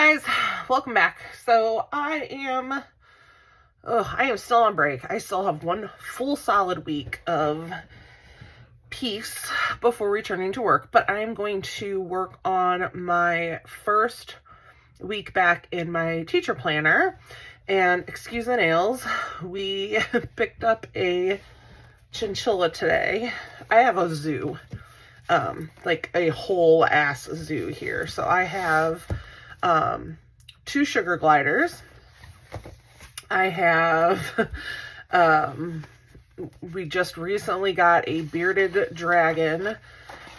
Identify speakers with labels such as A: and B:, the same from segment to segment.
A: Hey guys, welcome back. So I am still on break. I still have one full solid week of peace before returning to work, but I'm going to work on my first week back in my teacher planner. And excuse the nails, we picked up a chinchilla today. I have a zoo, like a whole ass zoo here. So I have 2 sugar gliders. I have, we just recently got a bearded dragon.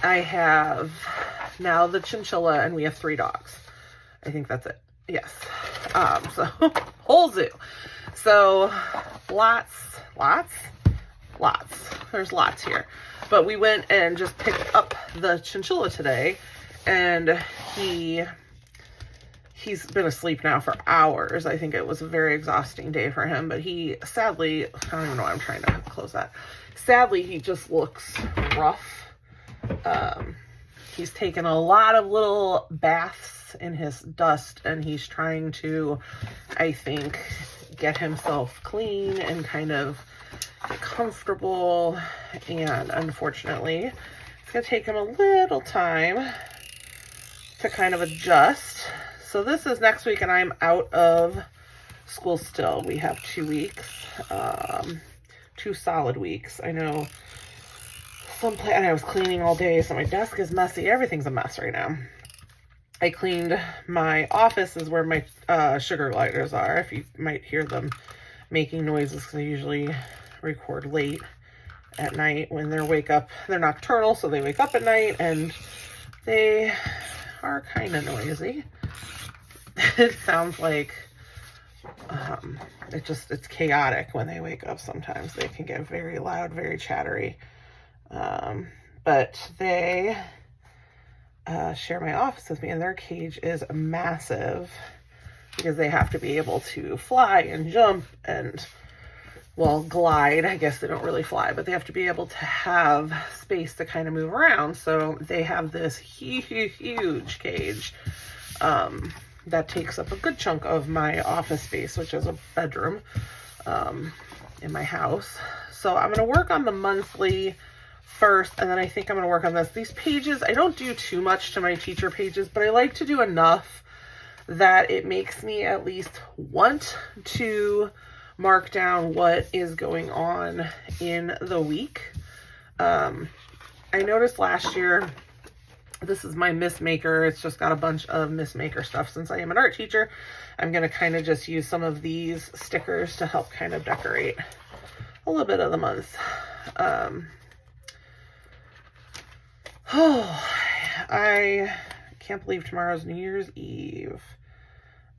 A: I have now the chinchilla, and we have 3 dogs. I think that's it. Yes. So whole zoo. So lots. There's lots here. But we went and just picked up the chinchilla today, and he's been asleep now for hours. I think it was a very exhausting day for him, but he sadly, I don't even know why I'm trying to close that. Sadly, he just looks rough. He's taken a lot of little baths in his dust, and he's trying to, I think, get himself clean and kind of get comfortable. And unfortunately, it's going to take him a little time to kind of adjust. So this is next week, and I'm out of school still. We have 2 weeks, 2 solid weeks. I know and I was cleaning all day, so my desk is messy. Everything's a mess right now. I cleaned my office, is where my sugar gliders are. If you might hear them making noises, because I usually record late at night when they wake up. They're nocturnal, so they wake up at night, and they are kind of noisy. It sounds like it's chaotic when they wake up. Sometimes they can get very loud, very chattery. But they share my office with me, and their cage is massive because they have to be able to fly and jump and, well, glide. I guess they don't really fly, but they have to be able to have space to kind of move around. So they have this huge cage that takes up a good chunk of my office space, which is a bedroom in my house. So I'm going to work on the monthly first, and then I think I'm going to work on this. These pages, I don't do too much to my teacher pages, but I like to do enough that it makes me at least want to mark down what is going on in the week. I noticed last year, this is my Miss Maker. It's just got a bunch of Miss Maker stuff. Since I am an art teacher, I'm going to kind of just use some of these stickers to help kind of decorate a little bit of the month. I can't believe tomorrow's New Year's Eve.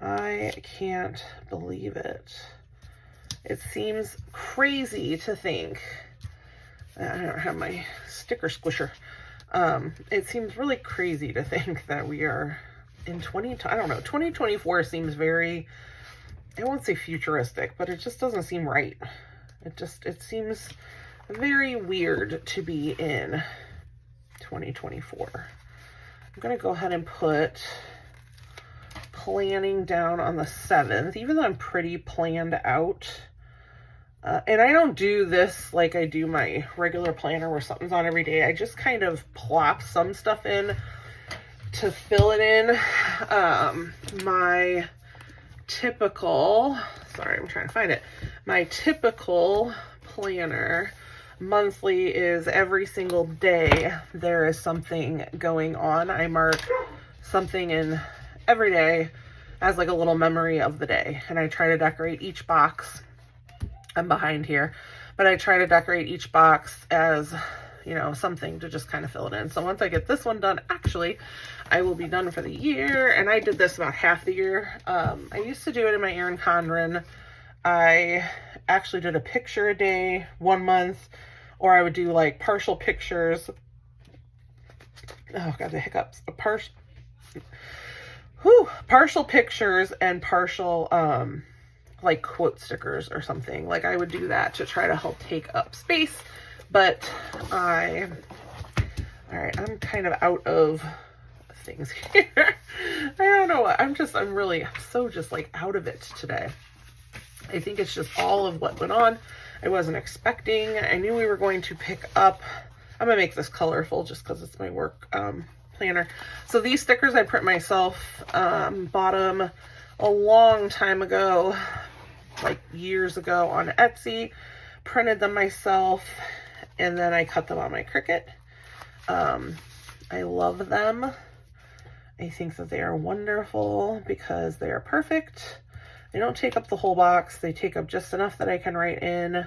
A: I can't believe it. It seems crazy to think. I don't have my sticker squisher. It seems really crazy to think that we are in 2024 seems very, I won't say futuristic, but it just doesn't seem right. It seems very weird to be in 2024. I'm going to go ahead and put planning down on the 7th, even though I'm pretty planned out. And I don't do this like I do my regular planner where something's on every day. I just kind of plop some stuff in to fill it in. My typical, sorry, I'm trying to find it. My typical planner monthly is every single day there is something going on. I mark something in every day as like a little memory of the day. And I try to decorate each box. I'm behind here, but I try to decorate each box as, you know, something to just kind of fill it in. So once I get this one done, actually, I will be done for the year. And I did this about half the year. I used to do it in my Erin Condren. I actually did a picture a day, 1 month, or I would do like partial pictures. Oh God, the hiccups. Partial pictures and partial, like quote stickers or something. Like I would do that to try to help take up space, but all right, I'm kind of out of things here. I don't know what, I'm so just like out of it today. I think it's just all of what went on. I wasn't expecting. I knew we were going to pick up, I'm gonna make this colorful just because it's my work planner. So these stickers I print myself, bought them a long time ago, like years ago on Etsy, printed them myself, and then I cut them on my Cricut. I love them. I think that they are wonderful because they are perfect. They don't take up the whole box. They take up just enough that I can write in,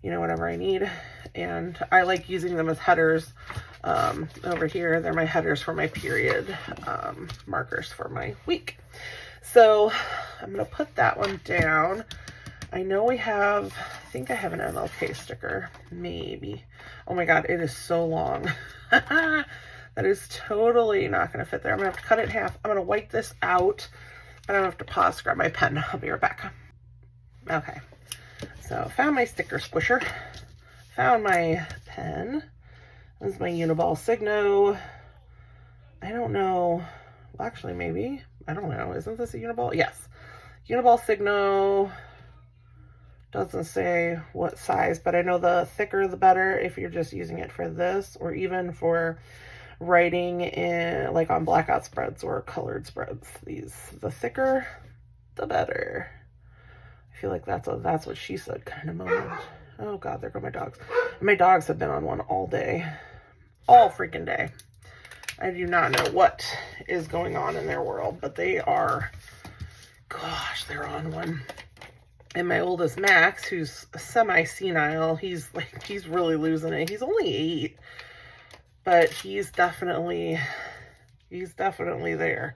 A: you know, whatever I need. And I like using them as headers. Over here, they're my headers for my period markers for my week. So I'm going to put that one down. I know we have, I think I have an MLK sticker, maybe. Oh my God, it is so long. That is totally not going to fit there. I'm going to have to cut it in half. I'm going to wipe this out. I don't have to pause to grab my pen. I'll be right back. Okay, so found my sticker squisher. Found my pen. This is my Uniball Signo. I don't know. Well, actually, maybe. I don't know. Isn't this a Uniball? Yes. Uniball Signo. Doesn't say what size, but I know the thicker the better if you're just using it for this, or even for writing in, like on blackout spreads or colored spreads. The thicker, the better. I feel like that's what she said kind of moment. Oh God, there go my dogs. My dogs have been on one all day. All freaking day. I do not know what is going on in their world, but they are, gosh, they're on one. And my oldest, Max, who's semi-senile, he's really losing it. He's only 8, but he's definitely there.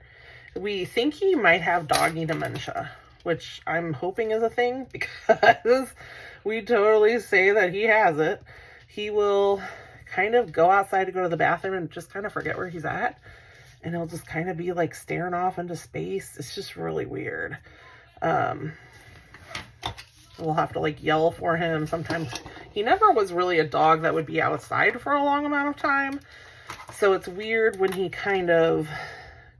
A: We think he might have doggy dementia, which I'm hoping is a thing, because we totally say that he has it. He will kind of go outside to go to the bathroom and just kind of forget where he's at. And he'll just kind of be like staring off into space. It's just really weird. We'll have to like yell for him. Sometimes he never was really a dog that would be outside for a long amount of time. So it's weird when he kind of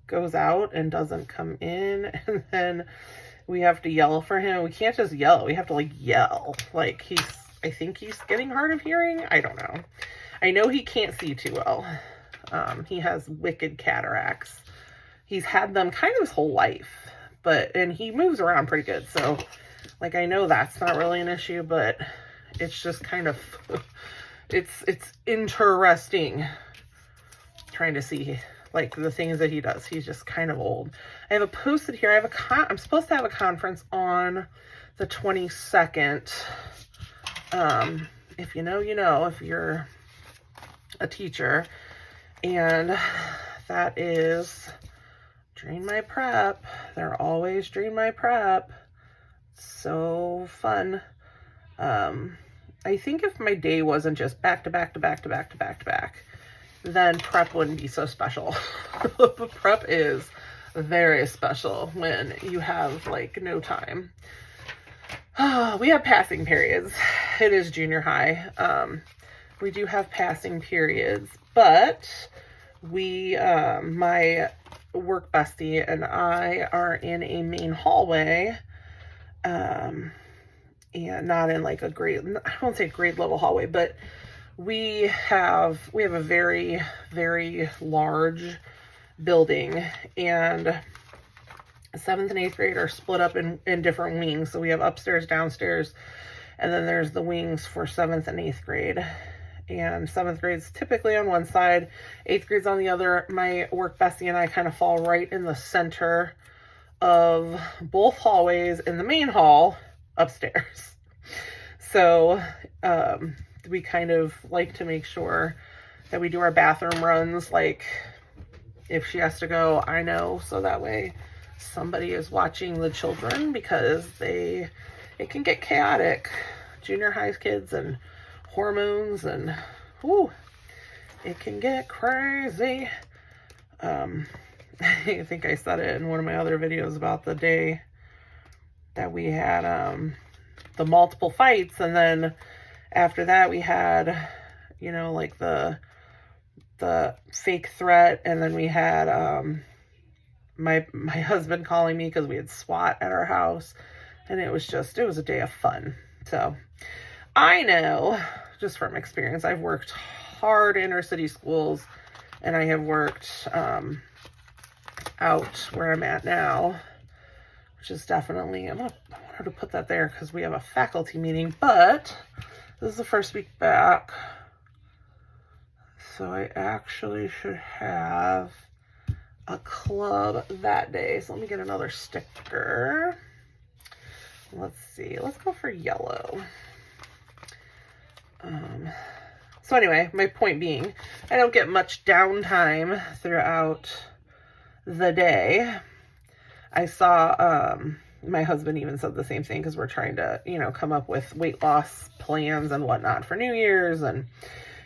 A: goes out and doesn't come in, and then we have to yell for him. We can't just yell. We have to like yell. Like I think he's getting hard of hearing. I don't know. I know he can't see too well. He has wicked cataracts. He's had them kind of his whole life, and he moves around pretty good. So like, I know that's not really an issue, but it's just kind of, it's interesting trying to see like the things that he does. He's just kind of old. I have a posted here. I'm supposed to have a conference on the 22nd. If you know, you know, if you're a teacher, and that is Drain My Prep. They're always Drain My Prep. So fun. I think if my day wasn't just back to back to back to back to back to back, then prep wouldn't be so special. But prep is very special when you have like no time. We have passing periods. It is junior high. We do have passing periods, but my work bestie and I are in a main hallway, and not in like I won't say grade level hallway, but we have a very, very large building, and 7th and 8th grade are split up in different wings. So we have upstairs, downstairs, and then there's the wings for 7th and 8th grade. And 7th grade's typically on one side, 8th grade's on the other. My work bestie and I kind of fall right in the center of both hallways in the main hall upstairs. So we kind of like to make sure that we do our bathroom runs. Like if she has to go, I know, so that way somebody is watching the children, because it can get chaotic. Junior high kids and hormones, and whoo, it can get crazy. I think I said it in one of my other videos about the day that we had the multiple fights, and then after that we had, you know, like the the fake threat, and then we had my husband calling me because we had SWAT at our house, and it was a day of fun. So I know just from experience, I've worked hard inner city schools, and I have worked out where I'm at now, which is definitely, I wanted to put that there because we have a faculty meeting, but this is the first week back. So I actually should have a club that day. So let me get another sticker. Let's see. Let's go for yellow. So anyway, my point being, I don't get much downtime throughout the day. I saw, my husband even said the same thing because we're trying to, come up with weight loss plans and whatnot for New Year's. And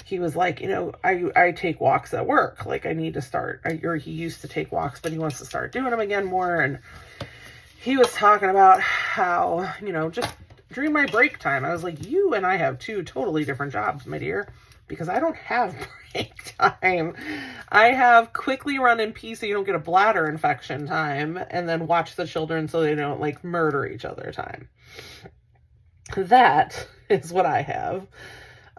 A: he was like, I take walks at work. Like I need to start, or he used to take walks, but he wants to start doing them again more. And he was talking about how, just during my break time, I was like, you and I have two totally different jobs, my dear, because I don't have break time. I have quickly run and pee so you don't get a bladder infection time, and then watch the children so they don't like murder each other time. That is what I have.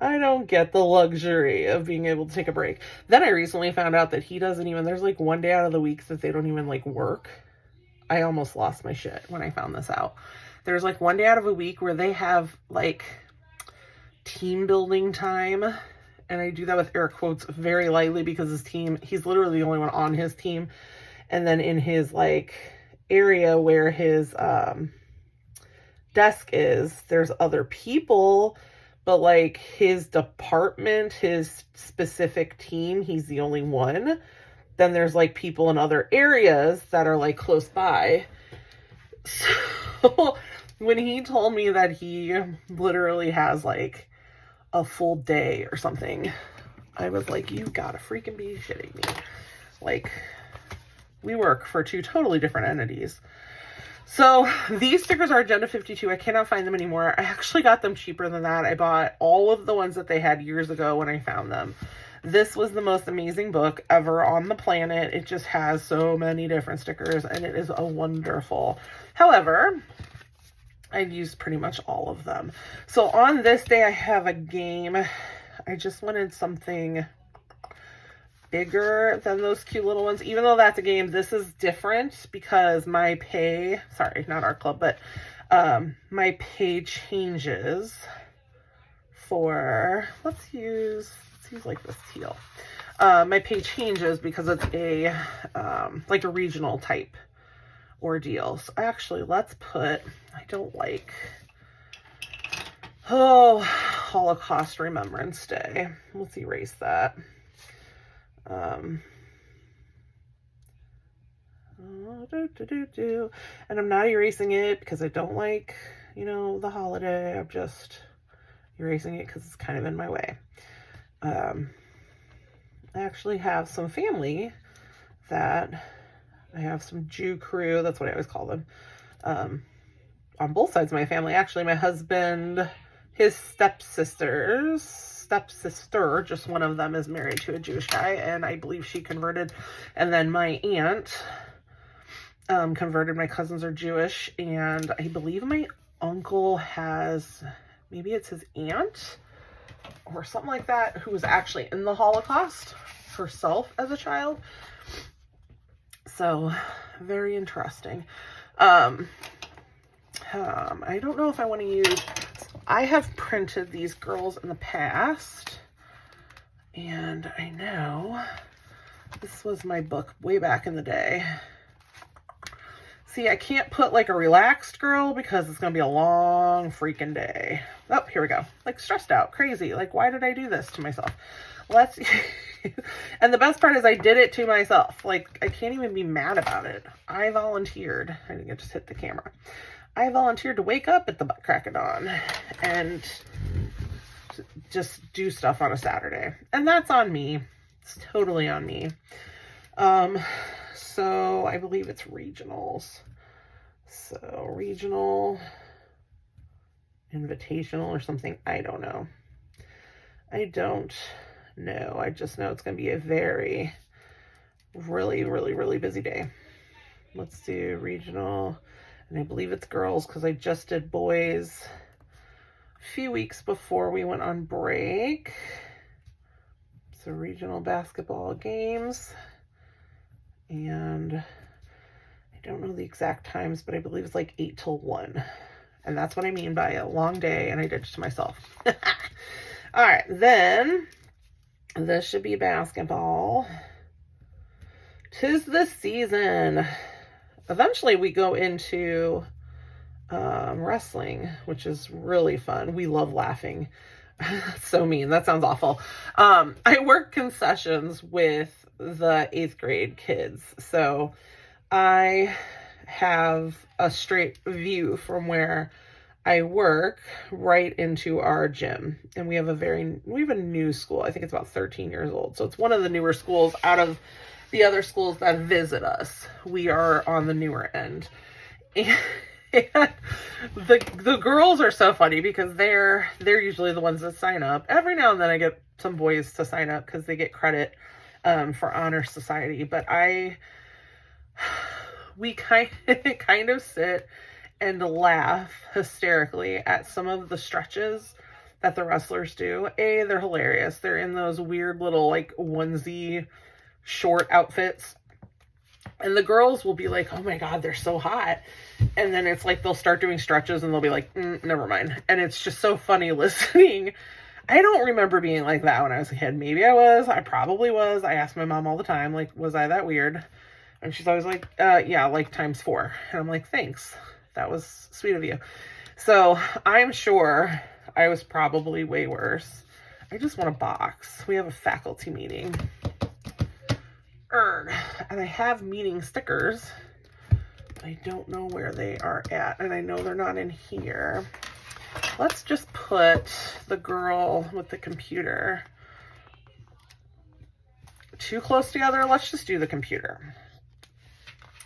A: I don't get the luxury of being able to take a break. Then I recently found out that he doesn't even, there's like one day out of the week that they don't even like work. I almost lost my shit when I found this out. There's like one day out of a week where they have like team building time. And I do that with air quotes very lightly because his team, he's literally the only one on his team. And then in his like area where his desk is, there's other people, but like his department, his specific team, he's the only one. Then there's like people in other areas that are like close by. So when he told me that he literally has like a full day or something, I was like, you gotta freaking be shitting me. Like, we work for two totally different entities. So these stickers are Agenda 52. I cannot find them anymore. I actually got them cheaper than that. I bought all of the ones that they had years ago when I found them. This was the most amazing book ever on the planet. It just has so many different stickers, and it is a wonderful. However, I've used pretty much all of them. So on this day, I have a game. I just wanted something bigger than those cute little ones. Even though that's a game, this is different because my pay, sorry, not our club, but my pay changes for, let's use like this teal. My pay changes because it's a like a regional type ordeal. So actually, let's put, I don't like, Holocaust Remembrance Day. Let's erase that. And I'm not erasing it because I don't like, the holiday. I'm just erasing it because it's kind of in my way. I actually have some family that I have some Jew crew. That's what I always call them. On both sides of my family. Actually, my husband, his stepsister, just one of them is married to a Jewish guy, and I believe she converted. And then my aunt converted. My cousins are Jewish, and I believe my uncle has, maybe it's his aunt or something like that, who was actually in the Holocaust herself as a child. So very interesting. I don't know if I want to use, I have printed these girls in the past, and I know this was my book way back in the day. See, I can't put like a relaxed girl because it's going to be a long freaking day. Oh, here we go. Like stressed out, crazy. Like, why did I do this to myself? Let's, and the best part is I did it to myself. Like, I can't even be mad about it. I volunteered. I think I just hit the camera. I volunteered to wake up at the butt crack of dawn and just do stuff on a Saturday. And that's on me. It's totally on me. So I believe it's regionals. So regional, invitational or something. I don't know. I don't know. I just know it's going to be a very, really busy day. Let's do regional. And I believe it's girls because I just did boys a few weeks before we went on break. So regional basketball games. And I don't know the exact times, but I believe it's like 8 till 1. And that's what I mean by a long day, and I did it to myself. All right, then this should be basketball. 'Tis the season. Eventually we go into wrestling, which is really fun. We love laughing. So mean. That sounds awful. I work concessions with the 8th grade kids. So I have a straight view from where I work right into our gym. And we have a new school. I think it's about 13 years old. So it's one of the newer schools out of the other schools that visit us. We are on the newer end. And the girls are so funny because they're usually the ones that sign up. Every now and then I get some boys to sign up because they get credit for Honor Society. But we kind of sit and laugh hysterically at some of the stretches that the wrestlers do. They're hilarious. They're in those weird little like onesie short outfits. And the girls will be like, oh my God, they're so hot. And then it's like they'll start doing stretches and they'll be like, never mind. And it's just so funny listening. I don't remember being like that when I was a kid. Maybe I was. I probably was. I asked my mom all the time, like, was I that weird? And she's always like, yeah, like ×4. And I'm like, thanks. That was sweet of you. So I'm sure I was probably way worse. I just want a box. We have a faculty meeting. And I have meeting stickers. I don't know where they are at. And I know they're not in here. Let's just put the girl with the computer too close together. Let's just do the computer.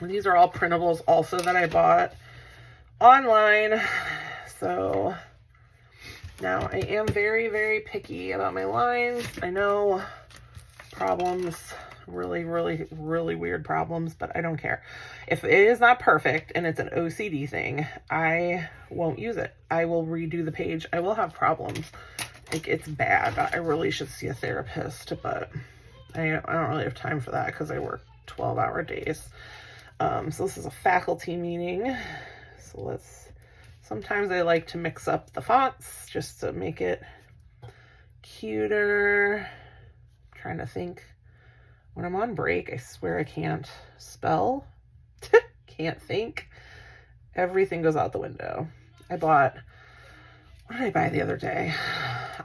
A: And these are all printables also that I bought online. So now I am very, very picky about my lines. I know problems, really weird problems, but I don't care. If it is not perfect and it's an OCD thing, I won't use it. I will redo the page. I will have problems. Like, it's bad. I really should see a therapist, but I don't really have time for that because I work 12-hour days. So this is a faculty meeting. So sometimes I like to mix up the fonts just to make it cuter. I'm trying to think. When I'm on break, I swear I can't spell, can't think. Everything goes out the window. What did I buy the other day?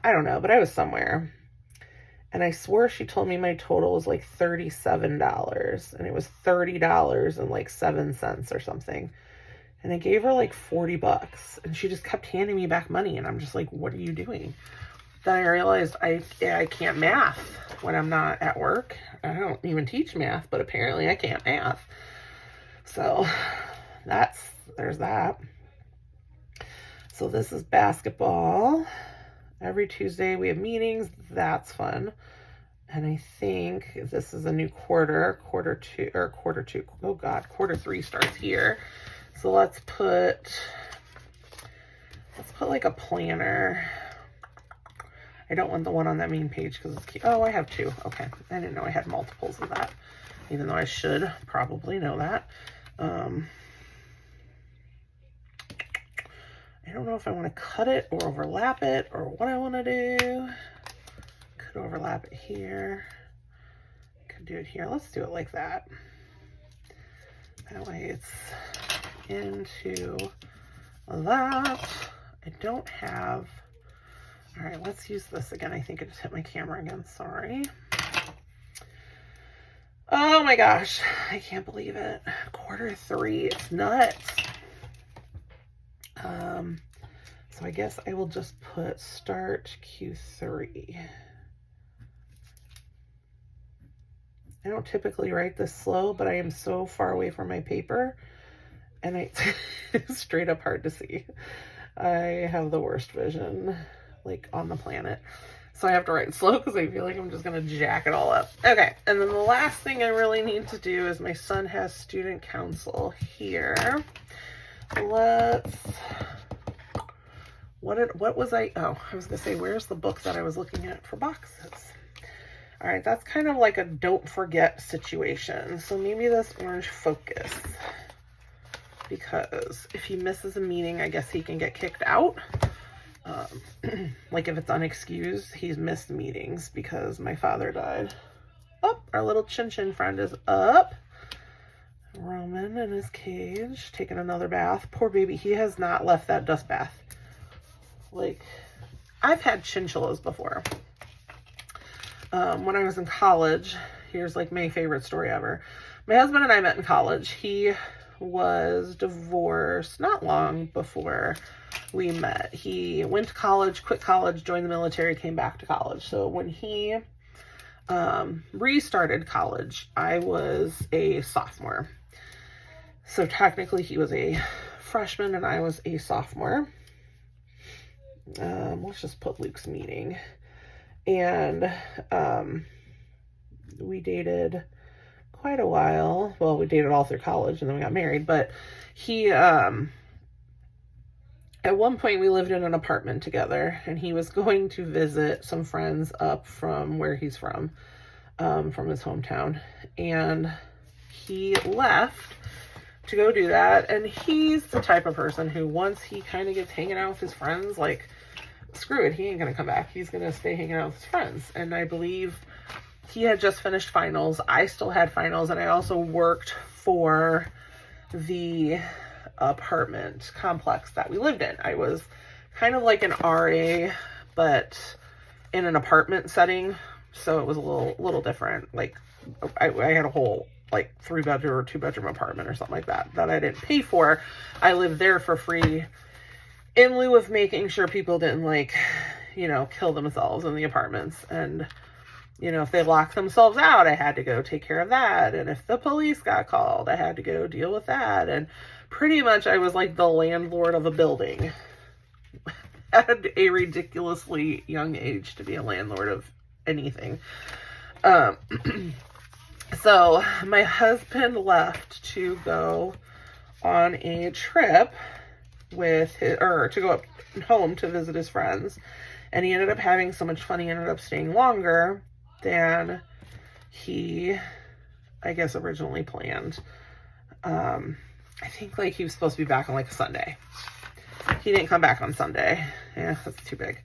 A: I don't know, but I was somewhere. And I swore she told me my total was like $37. And it was $30 and like 7 cents or something. And I gave her like $40. And she just kept handing me back money. And I'm just like, what are you doing? Then I realized I can't math when I'm not at work. I don't even teach math, but apparently I can't math. So there's that. So this is basketball. Every Tuesday we have meetings. That's fun. And I think this is a new quarter 2. Oh God, quarter 3 starts here. So let's put like a planner. I don't want the one on that main page because it's cute. Oh, I have 2. Okay. I didn't know I had multiples of that, even though I should probably know that. I don't know if I want to cut it or overlap it or what I want to do. Could overlap it here. Could do it here. Let's do it like that. That way it's into that. I don't have... All right, let's use this again. I think it just hit my camera again. Sorry. Oh my gosh. I can't believe it. Quarter 3. It's nuts. So I guess I will just put start Q3. I don't typically write this slow, but I am so far away from my paper and it's straight up hard to see. I have the worst vision like on the planet. So I have to write slow because I feel like I'm just going to jack it all up. Okay, and then the last thing I really need to do is my son has student council here. What was I was going to say, where's the book that I was looking at for boxes? All right, that's kind of like a don't forget situation. So maybe this orange focus, because if he misses a meeting, I guess he can get kicked out. Like if it's unexcused, he's missed meetings because my father died. Oh, our little Chin Chin friend is up. Roman in his cage, taking another bath. Poor baby, he has not left that dust bath. Like, I've had chinchillas before. When I was in college, here's like my favorite story ever. My husband and I met in college. He was divorced not long before we met. He went to college, quit college, joined the military, came back to college. So when he restarted college, I was a sophomore. So technically he was a freshman and I was a sophomore. Let's just put Luke's meeting. And we dated quite a while. Well, we dated all through college and then we got married, but he at one point we lived in an apartment together, and he was going to visit some friends up from where he's from his hometown, and he left to go do that. And he's the type of person who, once he kind of gets hanging out with his friends, like, screw it, he ain't gonna come back, he's gonna stay hanging out with his friends. And I believe he had just finished finals, I still had finals, and I also worked for the apartment complex that we lived in. I was kind of like an RA, but in an apartment setting, so it was a little different. Like, I had a whole like 3-bedroom or 2-bedroom apartment or something like that I didn't pay for. I lived there for free in lieu of making sure people didn't, like, you know, kill themselves in the apartments. And, you know, if they locked themselves out, I had to go take care of that. And if the police got called, I had to go deal with that. And pretty much I was like the landlord of a building at a ridiculously young age to be a landlord of anything. So my husband left to go on a trip with his, or to go up home to visit his friends, and he ended up having so much fun he ended up staying longer than he, I guess, originally planned. I think like he was supposed to be back on like a Sunday. He didn't come back on Sunday. Yeah, that's too big.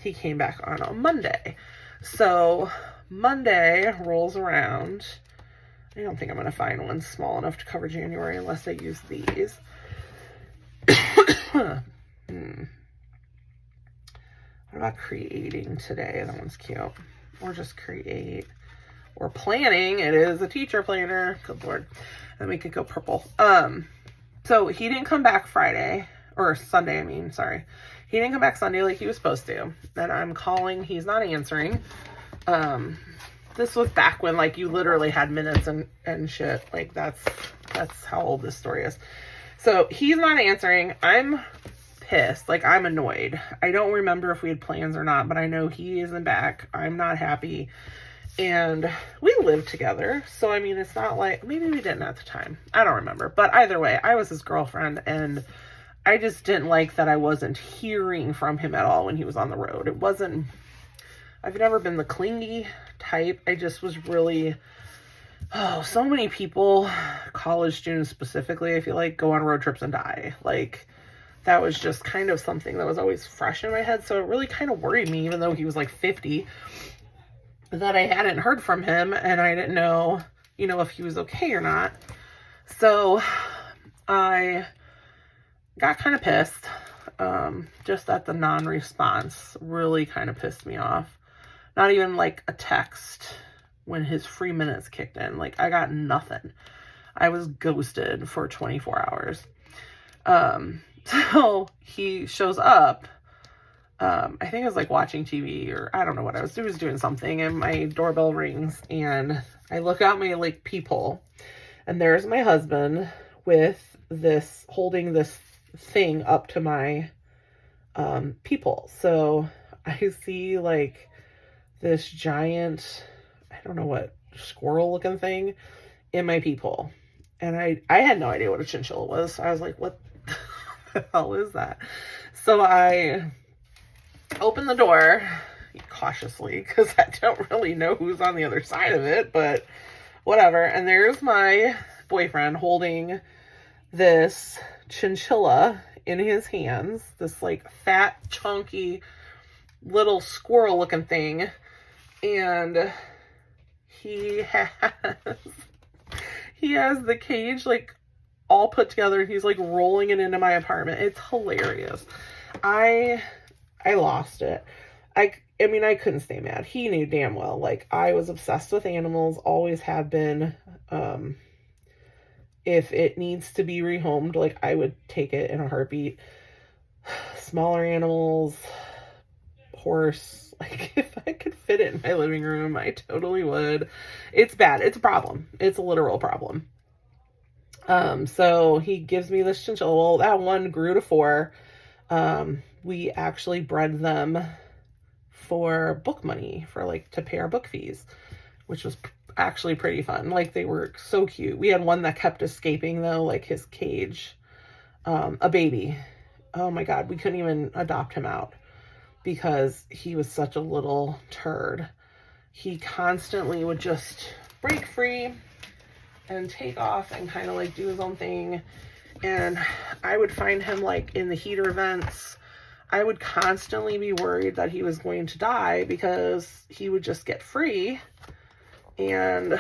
A: He came back on a Monday. So Monday rolls around. I don't think I'm going to find one small enough to cover January unless I use these. What about creating today? That one's cute. Or just create. Or planning. It is a teacher planner. Good Lord. Then we could go purple. So he didn't come back Friday. Or Sunday, I mean, sorry. He didn't come back Sunday like he was supposed to. And I'm calling. He's not answering. This was back when, like, you literally had minutes and shit. Like, that's how old this story is. So he's not answering. I'm pissed. Like, I'm annoyed. I don't remember if we had plans or not, but I know he isn't back. I'm not happy. And we lived together. So, I mean, it's not like, maybe we didn't at the time. I don't remember. But either way, I was his girlfriend, and I just didn't like that I wasn't hearing from him at all when he was on the road. It wasn't, I've never been the clingy type. I just was really, so many people, college students specifically, I feel like, go on road trips and die. Like, that was just kind of something that was always fresh in my head. So it really kind of worried me, even though he was like 50, that I hadn't heard from him and I didn't know, you know, if he was okay or not. So I got kind of pissed. Just that the non-response really kind of pissed me off. Not even like a text when his free minutes kicked in. Like, I got nothing. I was ghosted for 24 hours. So he shows up. I think I was like watching TV, or I don't know what I was doing. Doing something, and my doorbell rings, and I look out my like peephole, and there's my husband with this, holding this thing up to my peephole. So I see like this giant, I don't know what, squirrel looking thing in my peephole. And I had no idea what a chinchilla was. I was like, what the hell is that? So I opened the door cautiously because I don't really know who's on the other side of it, but whatever. And there's my boyfriend holding this chinchilla in his hands, this like fat, chunky, little squirrel looking thing. And he has the cage like all put together, and he's like rolling it into my apartment. It's hilarious. I lost it. I mean, I couldn't stay mad. He knew damn well, like, I was obsessed with animals, always have been. If it needs to be rehomed, like, I would take it in a heartbeat. Smaller animals, horse, like, if I could fit it in my living room, I totally would. It's bad. It's a problem. It's a literal problem. So he gives me this chinchilla. Well, that one grew to 4. We actually bred them for book money, for like to pay our book fees, which was actually pretty fun. Like, they were so cute. We had one that kept escaping though, like his cage, a baby. Oh my God, we couldn't even adopt him out because he was such a little turd. He constantly would just break free and take off and kind of like do his own thing. And I would find him like in the heater vents. I would constantly be worried that he was going to die because he would just get free and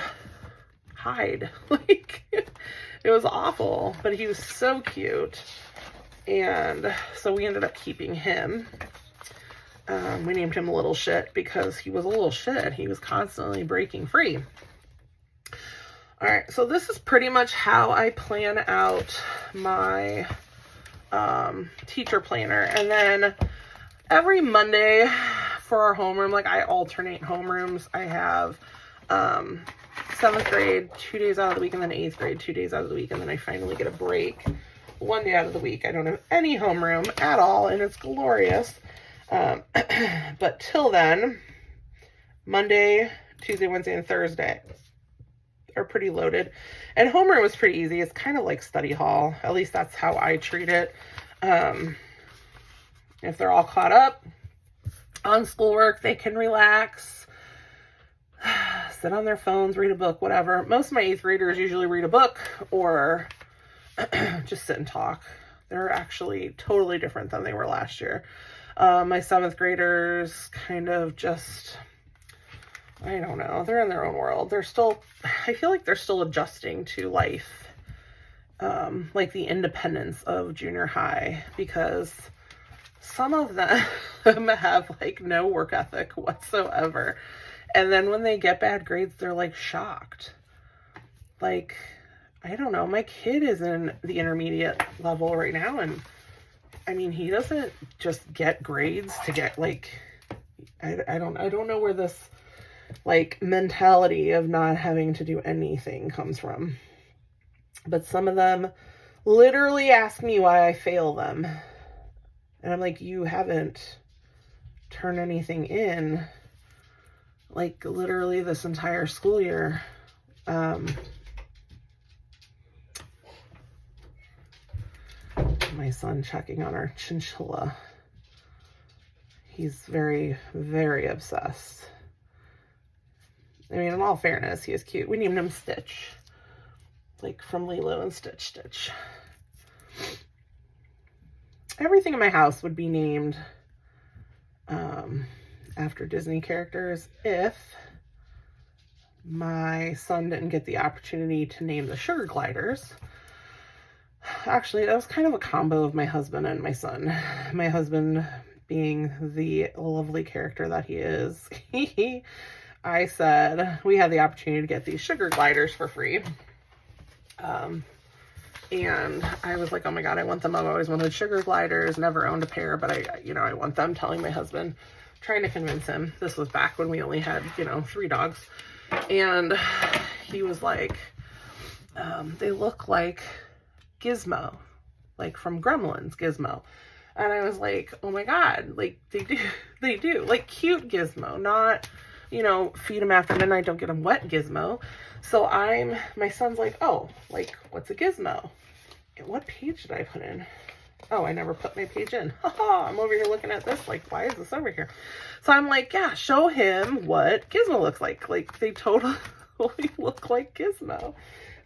A: hide. Like, it was awful, but he was so cute. And so we ended up keeping him. We named him Little Shit because he was a little shit. He was constantly breaking free. All right, so this is pretty much how I plan out my teacher planner. And then every Monday for our homeroom, like, I alternate homerooms. I have 7th grade 2 days out of the week, and then 8th grade 2 days out of the week, and then I finally get a break 1 day out of the week. I don't have any homeroom at all, and it's glorious. But till then, Monday, Tuesday, Wednesday, and Thursday are pretty loaded. And homeroom was pretty easy. It's kind of like study hall. At least that's how I treat it. If they're all caught up on schoolwork, they can relax, sit on their phones, read a book, whatever. Most of my 8th graders usually read a book or just sit and talk. They're actually totally different than they were last year. My 7th graders kind of just, I don't know, they're in their own world. They're still, I feel like they're still adjusting to life, like the independence of junior high, because some of them have like no work ethic whatsoever. And then when they get bad grades, they're like shocked. Like, I don't know, my kid is in the intermediate level right now, and I mean, he doesn't just get grades to get like, I don't know where this like mentality of not having to do anything comes from. But some of them literally ask me why I fail them. And I'm like, you haven't turned anything in like literally this entire school year. My son checking on our chinchilla. He's very, very obsessed. I mean, in all fairness, he is cute. We named him Stitch. Like from Lilo and Stitch. Everything in my house would be named after Disney characters if my son didn't get the opportunity to name the sugar gliders. Actually, that was kind of a combo of my husband and my son. My husband being the lovely character that he is. I said we had the opportunity to get these sugar gliders for free. And I was like, oh my God, I want them. I've always wanted sugar gliders, never owned a pair, but I want them. Telling my husband, trying to convince him. This was back when we only had, 3 dogs. And he was like, they look like Gizmo, like from Gremlins, Gizmo. And I was like, oh my God, like they do. Like cute Gizmo, not, you know, feed him after midnight, don't get him wet Gizmo. So my son's like, oh, like, what's a Gizmo? And what page did I put in? Oh, I never put my page in. I'm over here looking at this, like, why is this over here? So I'm like, yeah, show him what Gizmo looks like. Like, they totally look like Gizmo.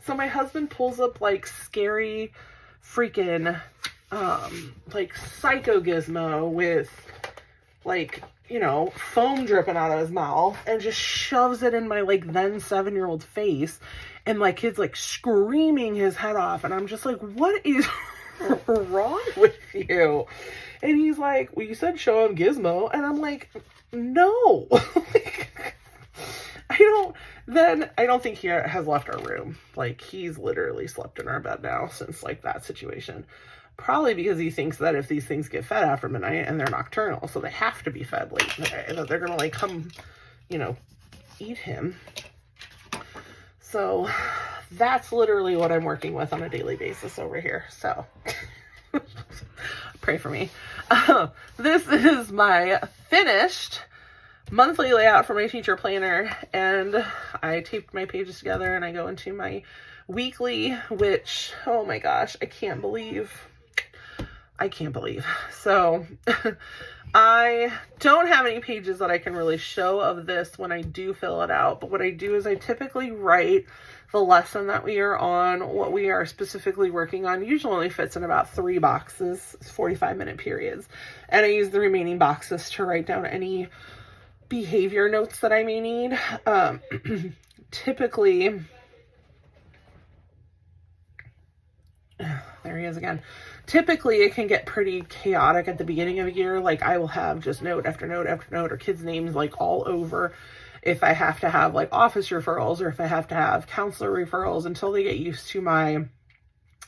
A: So my husband pulls up, like, scary freaking, like, Psycho Gizmo with, like, you know, foam dripping out of his mouth and just shoves it in my, like, then 7-year-old face. And my kid's, like, screaming his head off. And I'm just like, what is wrong with you? And he's like, well, you said show him Gizmo. And I'm like, no. I don't think he has left our room. Like, he's literally slept in our bed now since, like, that situation. Probably because he thinks that if these things get fed after midnight, and they're nocturnal, so they have to be fed late in the day, that they're gonna, like, come, you know, eat him. So that's literally what I'm working with on a daily basis over here. So pray for me. This is my finished monthly layout for my teacher planner, and I taped my pages together and I go into my weekly, which, oh my gosh, I can't believe. So I don't have any pages that I can really show of this when I do fill it out, but what I do is I typically write the lesson that we are on, what we are specifically working on. Usually only fits in about 3 boxes, 45-minute periods, and I use the remaining boxes to write down any behavior notes that I may need. Typically, there he is again. Typically, it can get pretty chaotic at the beginning of a year. Like, I will have just note after note after note, or kids' names, like, all over. If I have to have, like, office referrals, or if I have to have counselor referrals, until they get used to my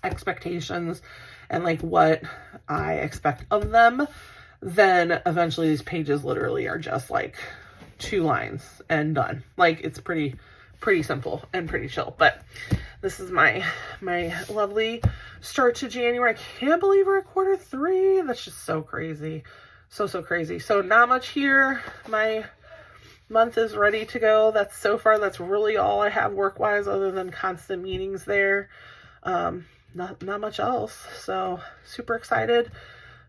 A: expectations and, like, what I expect of them, then eventually these pages literally are just, like, 2 lines and done. Like, it's pretty simple and pretty chill. But this is my lovely start to January. I can't believe we're at Q3. That's just so crazy. So crazy. So not much here. My month is ready to go. That's really all I have work-wise, other than constant meetings there. Not much else. So super excited.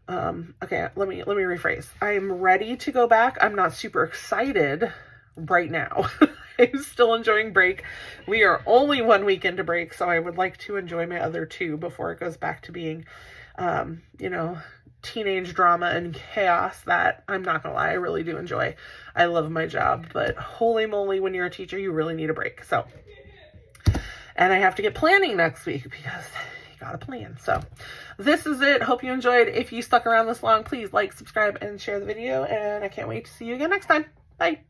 A: Okay, let me rephrase. I am ready to go back. I'm not super excited right now. I'm still enjoying break. We are only 1 week into break, so I would like to enjoy my other 2 before it goes back to being, you know, teenage drama and chaos that, I'm not gonna lie, I really do enjoy. I love my job, but holy moly, when you're a teacher, you really need a break. So, and I have to get planning next week because you gotta plan. So this is it. Hope you enjoyed. If you stuck around this long, please like, subscribe, and share the video, and I can't wait to see you again next time. Bye.